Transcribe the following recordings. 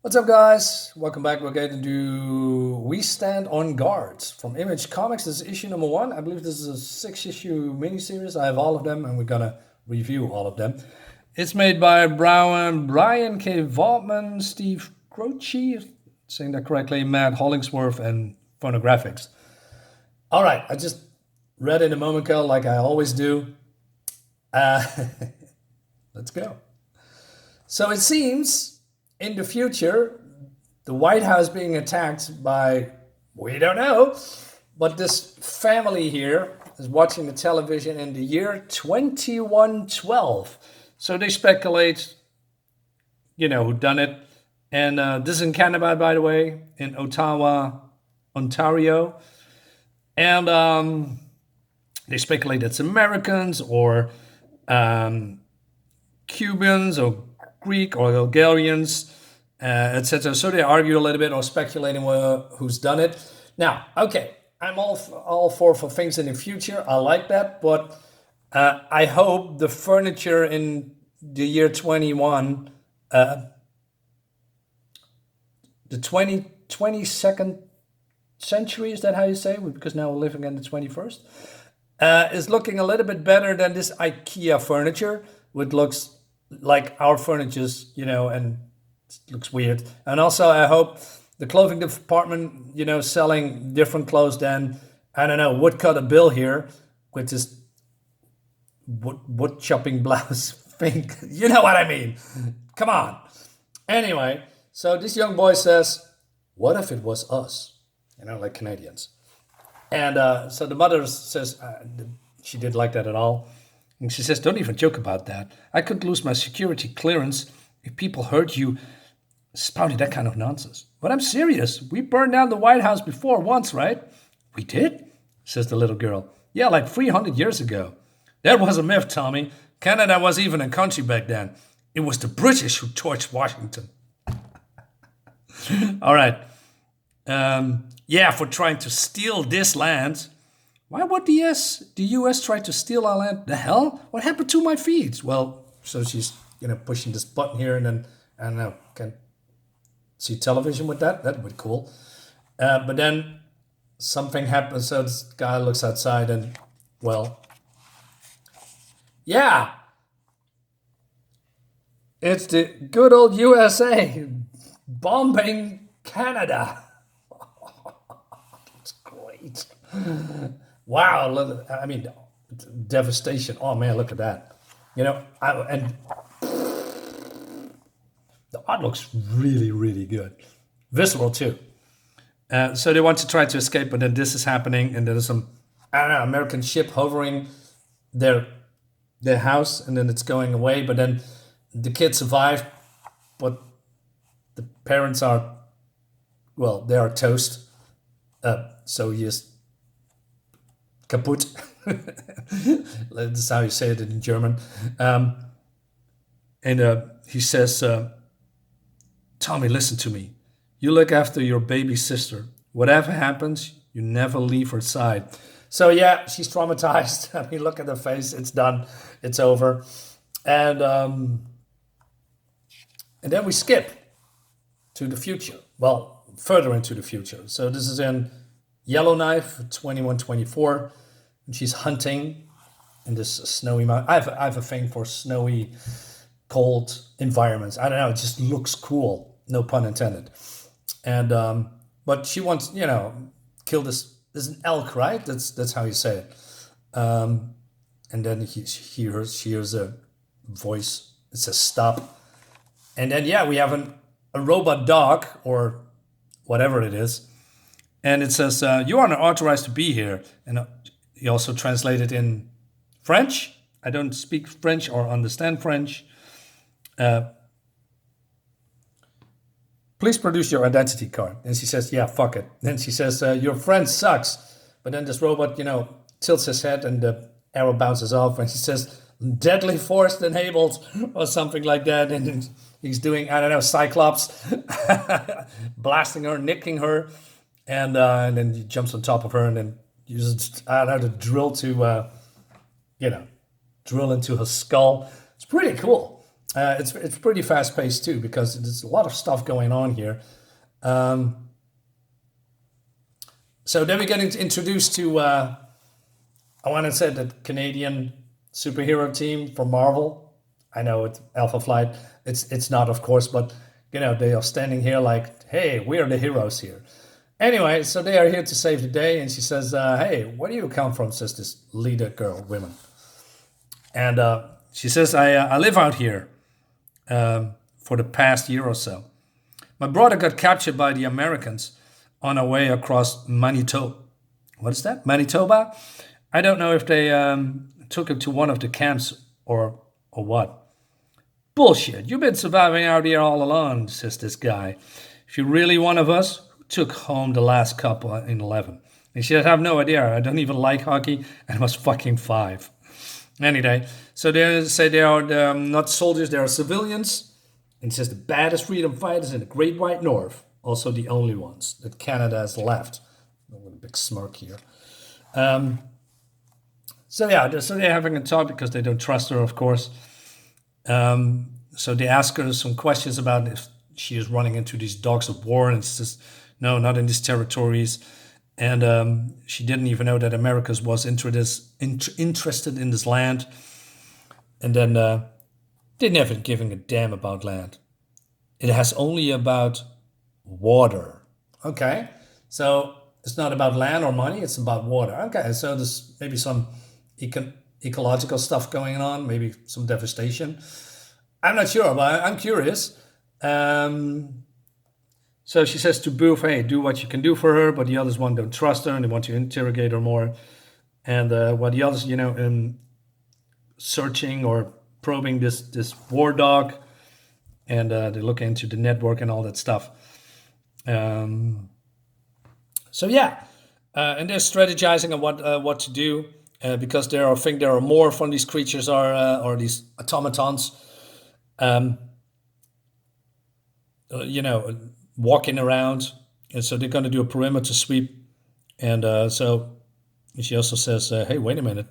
What's up, guys? Welcome back. We're going to do We Stand on Guard from Image Comics. This is issue number one. I believe this is a 6-issue miniseries. I have all of them, and we're going to review all of them. It's made by Brian K. Vaughan, Steve Skroce, saying that correctly, Matt Hollingsworth, and Phonographics. All right, I just read it a moment ago, like I always do. Uh, let's go. So it seems in the future, the White House being attacked by, we don't know, but this family here is watching the television in the year 2112. So they speculate, who done it. And this is in Canada, by the way, in Ottawa, Ontario. And they speculate it's Americans or Cubans or Greek or Bulgarians, etc. So they argue a little bit or speculating who's done it. Now, okay, I'm all for things in the future. I like that, but I hope the furniture in the year 21, the 22nd century, is that how you say? Because now we're living in the 21st, is looking a little bit better than this IKEA furniture, which looks like our furniture's, and it looks weird. And also, I hope the clothing department, selling different clothes than, I don't know, woodcutter Bill here with this wood chopping blouse thing. You know what I mean? Come on. Anyway, so this young boy says, what if it was us? Like Canadians. And so the mother says, she didn't like that at all. And she says, don't even joke about that. I could lose my security clearance if people heard you spouting that kind of nonsense. But I'm serious. We burned down the White House before once, right? We did? Says the little girl. Yeah, like 300 years ago. That was a myth, Tommy. Canada wasn't even a country back then. It was the British who torched Washington. All right. For trying to steal this land. Why would the U.S. try to steal our land? The hell? What happened to my feeds? Well, so she's pushing this button here, and then I don't know, can see television with that. That would be cool. But then something happens. So this guy looks outside, and it's the good old USA bombing Canada. It's great. Wow, I mean, devastation. Oh man, look at that. And the art looks really, really good. Visceral too. So they want to try to escape, but then this is happening, and there's some, I don't know, American ship hovering their house, and then it's going away. But then the kids survive, but the parents are, they are toast. So he is kaput. That's how you say it in German. And he says, Tommy, listen to me. You look after your baby sister. Whatever happens, you never leave her side. So yeah, she's traumatized. I mean, look at her face. It's done. It's over. And then we skip to the future. Well, further into the future. So this is in Yellowknife, 2124. And she's hunting in this snowy mountain. I have a thing for snowy, cold environments. I don't know. It just looks cool. No pun intended. And but she wants, kill this. This is an elk, right? That's how you say it. And then she hears a voice. It says stop. And then we have a robot dog or whatever it is. And it says, you are not authorized to be here. And he also translated in French. I don't speak French or understand French. Please produce your identity card. And she says, yeah, fuck it. Then she says, your friend sucks. But then this robot, tilts his head and the arrow bounces off. And she says, deadly force enabled or something like that. And then he's doing, I don't know, Cyclops, blasting her, nicking her. And then he jumps on top of her and then uses, I don't know, the drill to, drill into her skull. It's pretty cool. It's pretty fast paced too because there's a lot of stuff going on here. Um, so then we get introduced to I want to say the Canadian superhero team from Marvel. I know it's Alpha Flight. It's not, of course, but they are standing here like, hey, we are the heroes here. Anyway, so they are here to save the day, and she says, "Hey, where do you come from?" Says this leader girl, women, and she says, "I live out here for the past year or so. My brother got captured by the Americans on our way across Manitoba. What is that? Manitoba? I don't know if they took him to one of the camps or what. Bullshit! You've been surviving out here all alone," says this guy. "If you're really one of us, who took home the last couple in 11?" And she said, "I have no idea. I don't even like hockey, and I was fucking 5." Anyway, so they say they are not soldiers, they are civilians. And it says the baddest freedom fighters in the Great White North, also the only ones that Canada has left. With a big smirk here. So yeah, so they're having a talk because they don't trust her, of course. So they ask her some questions about if she is running into these dogs of war, and she says, "No, not in these territories." And she didn't even know that America was interested in this land. And then they never giving a damn about land. It has only about water. Okay, so it's not about land or money, it's about water. Okay, so there's maybe some ecological stuff going on, maybe some devastation. I'm not sure, but I'm curious. So she says to Booth, "Hey, do what you can do for her," but the others don't trust her and they want to interrogate her more. And while the others, searching or probing this war dog, and they look into the network and all that stuff. So yeah, and they're strategizing on what to do because I think there are more from these creatures or these automatons. Walking around, and so they're going to do a perimeter sweep. And so she also says, "Hey, wait a minute,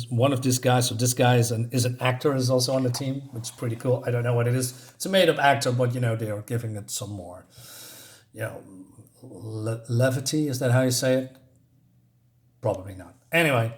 one of these guys, so this guy is an actor, is also on the team, which is pretty cool. I don't know what it is. It's a made-up actor, but they are giving it some more, levity. Is that how you say it? Probably not. Anyway,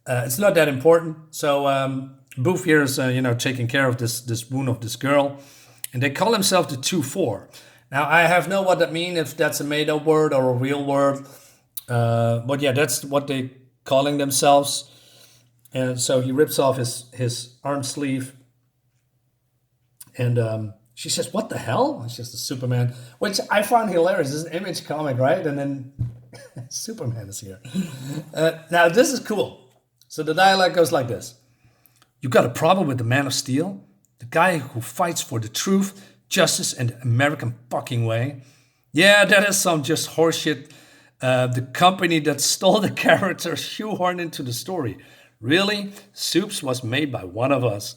it's not that important. So Booth here is taking care of this wound of this girl, and they call themselves the 2-4. Now, I have no what that means, if that's a made-up word or a real word. But yeah, that's what they calling themselves. And so he rips off his arm sleeve. And she says, "What the hell?" It's just a Superman, which I found hilarious. This is an Image comic, right? And then Superman is here. Now, this is cool. So the dialogue goes like this. "You got a problem with the Man of Steel? The guy who fights for the truth, justice, and the American fucking way? Yeah, that is some just horseshit. The company that stole the character shoehorned into the story. Really? Soups was made by one of us."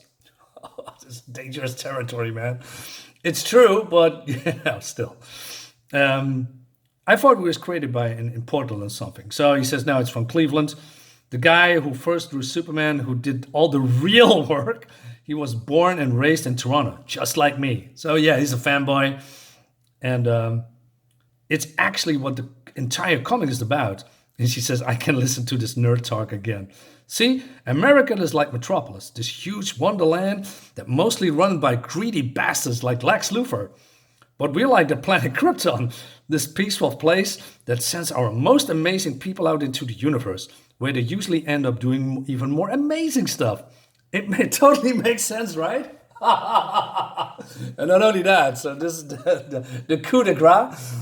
This is dangerous territory, man. It's true, but still. I thought it was created by in Portland or something. So he says, "No, it's from Cleveland. The guy who first drew Superman, who did all the real work, he was born and raised in Toronto, just like me." So yeah, he's a fanboy. And it's actually what the entire comic is about. And she says, "I can listen to this nerd talk again. See, America is like Metropolis, this huge wonderland that mostly run by greedy bastards like Lex Luthor. But we're like the planet Krypton, this peaceful place that sends our most amazing people out into the universe, where they usually end up doing even more amazing stuff." It totally makes sense, right? And not only that, so this is the coup de grace.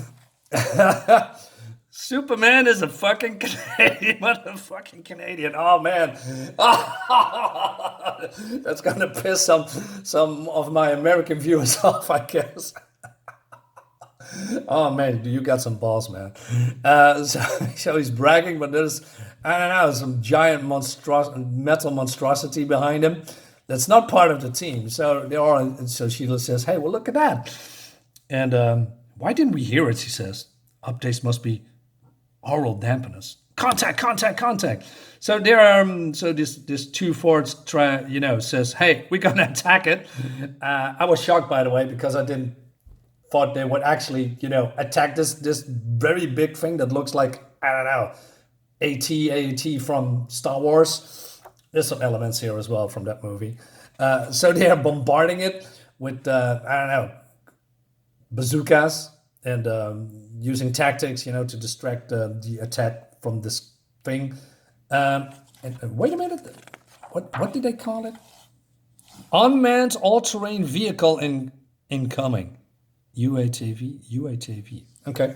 Superman is a fucking Canadian, motherfucking Canadian. Oh man, that's gonna piss some of my American viewers off, I guess. Oh man, you got some balls, man. So he's bragging, but there's, I don't know, some giant metal monstrosity behind him that's not part of the team. So So Sheila says, "Hey, well, look at that." And why didn't we hear it? She says, "Updates must be oral dampeners. contact, contact, contact. So there are so this two forts try says, hey, we're gonna attack it. I was shocked, by the way, because I didn't thought they would actually attack this very big thing that looks like, I don't know, AT from Star Wars. There's some elements here as well from that movie. So they are bombarding it with I don't know, bazookas and using tactics, to distract the attack from this thing. And wait a minute, what did they call it? Unmanned all-terrain vehicle incoming. UATV. Okay.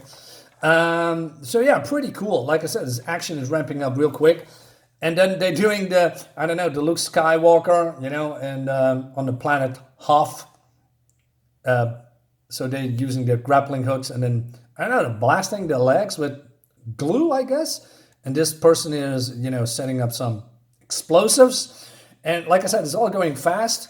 So yeah, pretty cool. Like I said, this action is ramping up real quick. And then they're doing the Luke Skywalker, and on the planet Hoth. So they're using their grappling hooks and then, blasting their legs with glue, I guess. And this person is, setting up some explosives. And like I said, it's all going fast.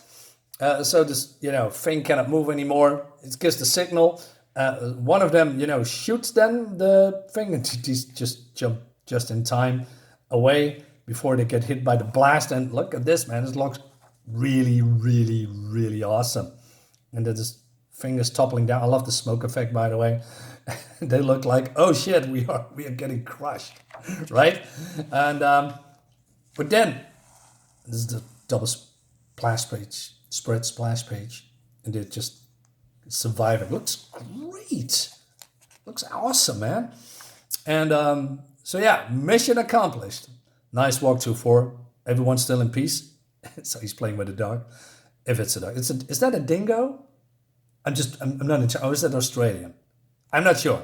So this, thing cannot move anymore. It gives the signal. One of them, shoots then the thing, and these just jump just in time away before they get hit by the blast. And look at this, man. This looks really, really, really awesome. And then this thing is toppling down. I love the smoke effect, by the way. They look like, oh shit, we are getting crushed, right? And but then this is the double splash page, and they're just surviving. Looks great. Looks awesome, man. And so yeah, mission accomplished. Nice walk 2-4. Everyone's still in peace. So he's playing with a dog. If it's a dog, is that a dingo? I'm not in charge. Or is that Australian? I'm not sure.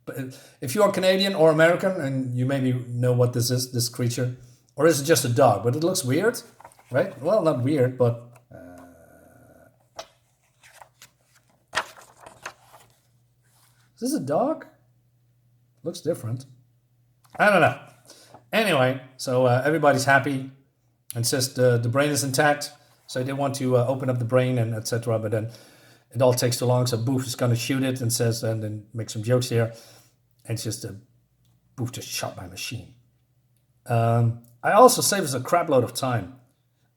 But if you're Canadian or American and you maybe know what this is, this creature, or is it just a dog? But it looks weird, right? Well, not weird, but is this a dog? Looks different. I don't know. Anyway, so everybody's happy and says the brain is intact. So they want to open up the brain and etc. But then it all takes too long. So Booth is going to shoot it and says, and then make some jokes here. And it's just Booth just shot my machine. I also save us a crap load of time.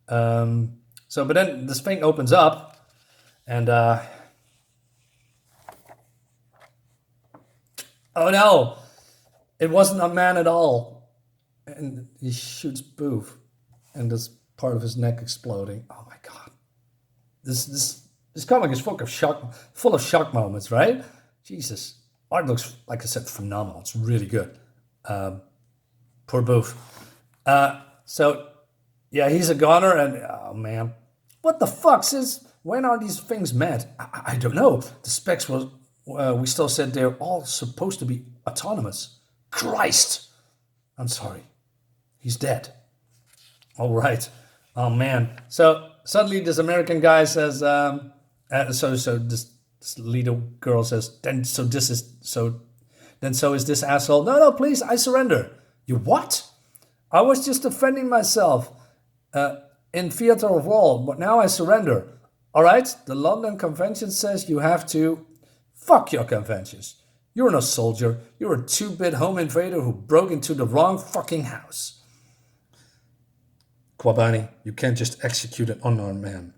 But then this thing opens up and oh no, it wasn't a man at all. And he shoots Booth and this part of his neck exploding. Oh my God. This comic is full of shock moments, right? Jesus. Art looks, like I said, phenomenal. It's really good. Poor Booth. So, yeah, he's a goner, and oh man, what the fuck? When are these things made? I don't know. The specs was we still said they're all supposed to be autonomous. Christ, I'm sorry, he's dead. All right. Oh man. So suddenly this American guy says, so this little girl says, so is this asshole? No, please, I surrender. You what? I was just defending myself in theater of war, but now I surrender. All right, the London Convention says you have to. Fuck your conventions. You're no soldier. You're a 2-bit home invader who broke into the wrong fucking house. Kwabani, you can't just execute an unarmed man.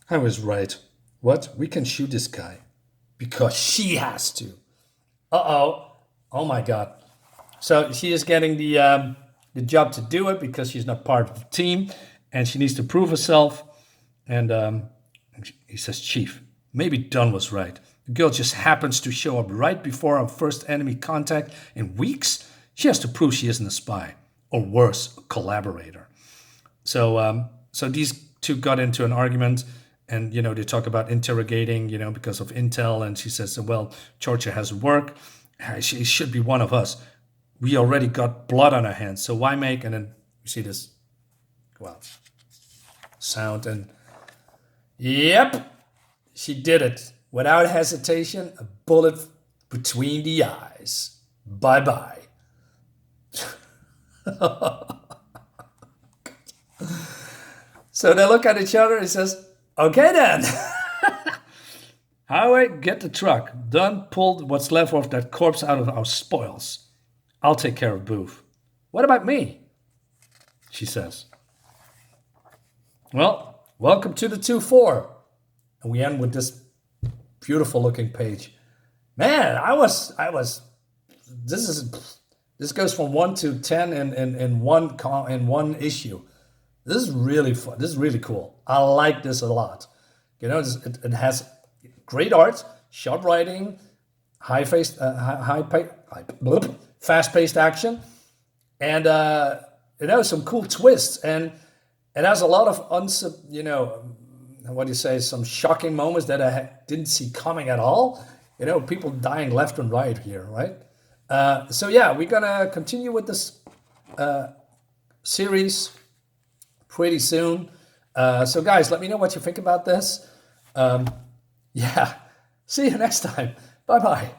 I was right. What? We can shoot this guy. Because she has to. Uh-oh. Oh my God. So she is getting the job to do it because she's not part of the team. And she needs to prove herself. And he says, Chief, maybe Dunn was right. The girl just happens to show up right before our first enemy contact in weeks. She has to prove she isn't a spy. Or worse, a collaborator. So these two got into an argument. And, they talk about interrogating, because of intel. And she says, well, Georgia has work. She should be one of us. We already got blood on our hands. So why make? And then you see this, sound. And yep, she did it. Without hesitation, a bullet between the eyes. Bye-bye. So they look at each other and says, okay then. Highway, get the truck. Dunn pulled what's left of that corpse out of our spoils. I'll take care of Booth. What about me? She says. Well, welcome to the 2-4. And we end with this beautiful looking page. Man, this goes from 1 to 10 in one issue. This is really fun. This is really cool. I like this a lot. You know, it has great art, sharp writing, fast-paced action, and some cool twists. And it has a lot of some shocking moments that I didn't see coming at all. You know, people dying left and right here, right? So yeah, we're gonna continue with this series pretty soon. So guys, let me know what you think about this. Yeah, see you next time. Bye bye.